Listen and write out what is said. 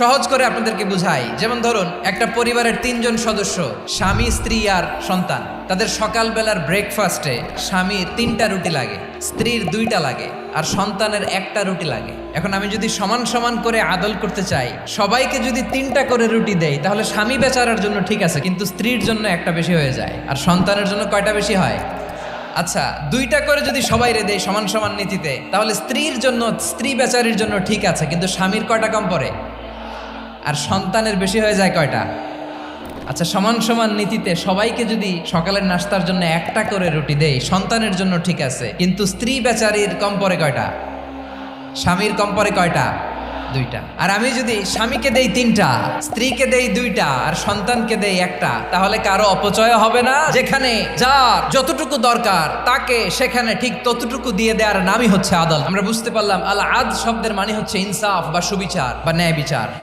সহজ করে আপনাদেরকে বুঝাই, যেমন ধরুন একটা পরিবারের ৩ জন সদস্য, স্বামী, স্ত্রী আর সন্তান। তাদের সকালবেলার ব্রেকফাস্টে স্বামীর ৩টা রুটি লাগে, স্ত্রীর 2টা লাগে আর সন্তানের 1টা রুটি লাগে। এখন আমি যদি সমান সমান করে আদল করতে চাই, সবাইকে যদি 3টা করে রুটি দেই, তাহলে স্বামী বেচারার জন্য ঠিক আছে, কিন্তু স্ত্রীর জন্য 1টা বেশি হয়ে যায়। আর সন্তানের জন্য কয়টা বেশি হয়? আচ্ছা, 2টা করে যদি সবাই দেয় সমান সমান নীতিতে, তাহলে স্ত্রীর জন্য, স্ত্রী বেচারির জন্য ঠিক আছে, কিন্তু স্বামীর কয়টা কম পড়ে? আর সন্তানের বেশি হয়ে যায় কয়টা? আচ্ছা, সমান সমান নীতিতে সবাইকে যদি সকালের নাস্তার জন্য 1টা করে রুটি দেই, সন্তানের জন্য ঠিক আছে, কিন্তু স্ত্রী বেচারির কম পড়ে কয়টা? স্বামীর কম পড়ে কয়টা? 2টা। আর আমি যদি স্বামীকে দেই 3টা, স্ত্রীকে দেই 2টা আর সন্তানকে দেই 1টা, তাহলে কারো অপচয় হবে না? যেখানে যার যতটুকু দরকার তাকে সেখানে ঠিক ততটুকু দিয়ে দেওয়ার নামই হচ্ছে আদল। আমরা বুঝতে পারলাম আল আদ শব্দের মানে হচ্ছে ইনসাফ বা সুবিচার বা ন্যায় বিচার।